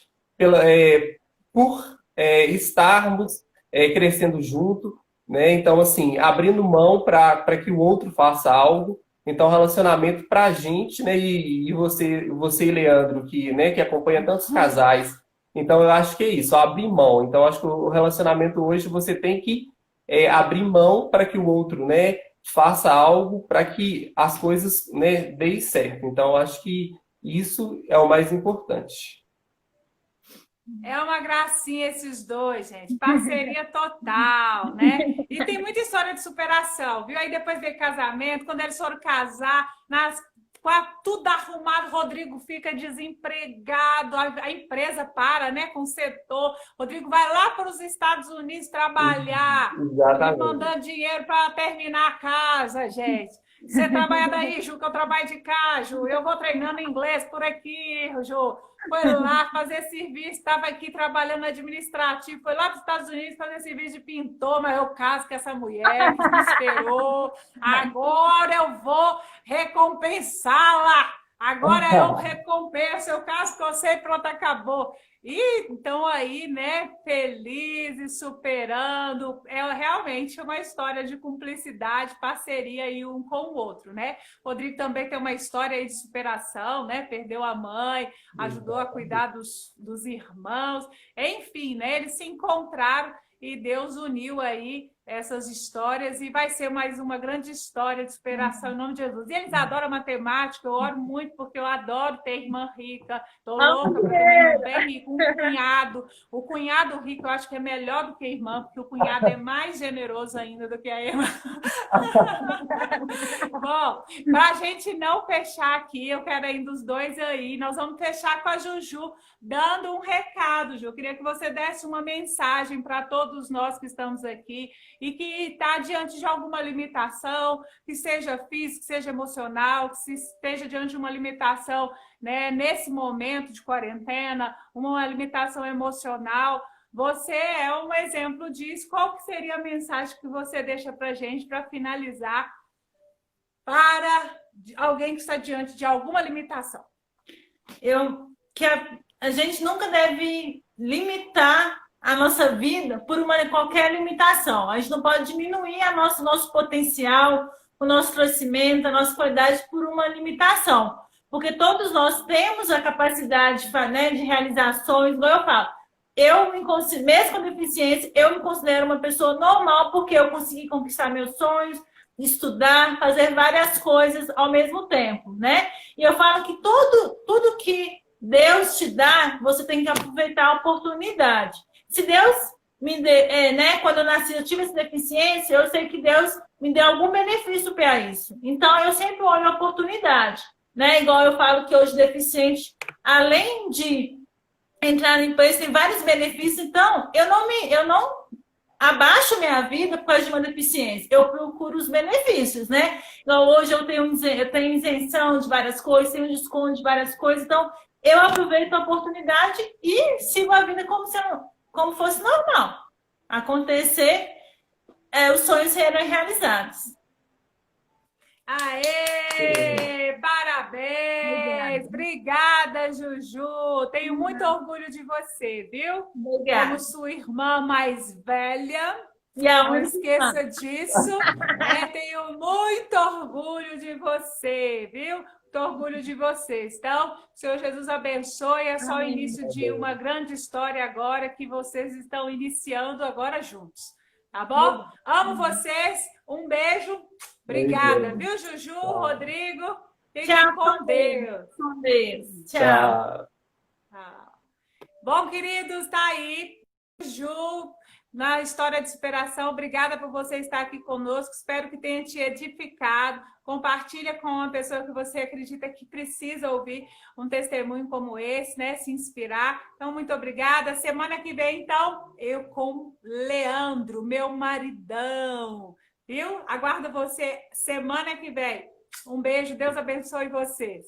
por estarmos crescendo junto, né? Então, assim, abrindo mão para que o outro faça algo. Então, relacionamento para a gente, né? E você e Leandro, que acompanha tantos casais. Então, eu acho que é isso, abrir mão. Então, eu acho que o relacionamento hoje você tem que abrir mão para que o outro, né, faça algo para que as coisas, né, deem certo. Então, eu acho que isso é o mais importante. É uma gracinha esses dois, gente. Parceria total, né? E tem muita história de superação, viu? Aí depois veio casamento, quando eles foram casar, tudo arrumado, Rodrigo fica desempregado, a empresa para, né, com o setor. Rodrigo vai lá para os Estados Unidos trabalhar. Rodrigo Exatamente. mandando dinheiro para terminar a casa, gente. Você trabalha daí, Ju, que eu trabalho de cá, Ju. Eu vou treinando inglês por aqui, Ju. Foi lá fazer serviço, estava aqui trabalhando administrativo, foi lá para os Estados Unidos fazer serviço de pintor, mas eu caso com essa mulher que me esperou. Agora eu vou recompensá-la. Agora eu recompenso, eu caso com você e pronto, acabou. E então aí, né, felizes, superando, é realmente uma história de cumplicidade, parceria aí um com o outro, né? Rodrigo também tem uma história aí de superação, né? Perdeu a mãe, ajudou a cuidar dos irmãos, enfim, né? Eles se encontraram e Deus uniu aí essas histórias e vai ser mais uma grande história de superação em nome de Jesus. E eles adoram matemática, eu oro muito porque eu adoro ter irmã rica, tô louca para ter uma irmã bem rica, um cunhado. O cunhado rico eu acho que é melhor do que a irmã, porque o cunhado é mais generoso ainda do que a irmã. Bom, para a gente não fechar aqui, eu quero ainda os dois aí, nós vamos fechar com a Juju, dando um recado, Ju. Eu queria que você desse uma mensagem para todos nós que estamos aqui e que está diante de alguma limitação, que seja física, que seja emocional, que se esteja diante de uma limitação, né, nesse momento de quarentena, uma limitação emocional. Você é um exemplo disso. Qual que seria a mensagem que você deixa para a gente para finalizar para alguém que está diante de alguma limitação? Que a gente nunca deve limitar a nossa vida por qualquer limitação. A gente não pode diminuir nosso potencial, o nosso crescimento, a nossa qualidade por uma limitação. Porque todos nós temos a capacidade, né, de realizações, igual eu falo. Mesmo com deficiência, eu me considero uma pessoa normal porque eu consegui conquistar meus sonhos, estudar, fazer várias coisas ao mesmo tempo, né? E eu falo que tudo que Deus te dá, você tem que aproveitar a oportunidade. Se Deus me dê, né? Quando eu nasci, eu tive essa deficiência, eu sei que Deus me deu algum benefício para isso. Então, eu sempre olho a oportunidade, né? Igual eu falo que hoje deficiente, além de entrar na empresa, tem vários benefícios. Então, eu não abaixo minha vida por causa de uma deficiência. Eu procuro os benefícios, né? Então, hoje eu tenho isenção de várias coisas, tenho desconto de várias coisas. Então, eu aproveito a oportunidade e sigo a vida como fosse normal. Acontecer, os sonhos serem realizados. Aê! Parabéns! Obrigada, Juju! Tenho muito orgulho de você, viu? Obrigada. Como sua irmã mais velha. Não esqueça disso. Tenho muito orgulho de você, viu? Muito orgulho de vocês. Então, Senhor Jesus abençoe. É só o início de uma grande história agora que vocês estão iniciando agora juntos. Tá bom? Amo vocês. Um beijo. Obrigada, viu, Juju, Rodrigo? Fiquem com Deus. Com Deus. Tchau. Bom, queridos, tá aí. Ju, na história de superação. Obrigada por você estar aqui conosco. Espero que tenha te edificado. Compartilha com uma pessoa que você acredita que precisa ouvir um testemunho como esse, né? Se inspirar. Então, muito obrigada. Semana que vem, então, eu com Leandro, meu maridão. Viu? Aguardo você semana que vem. Um beijo. Deus abençoe vocês.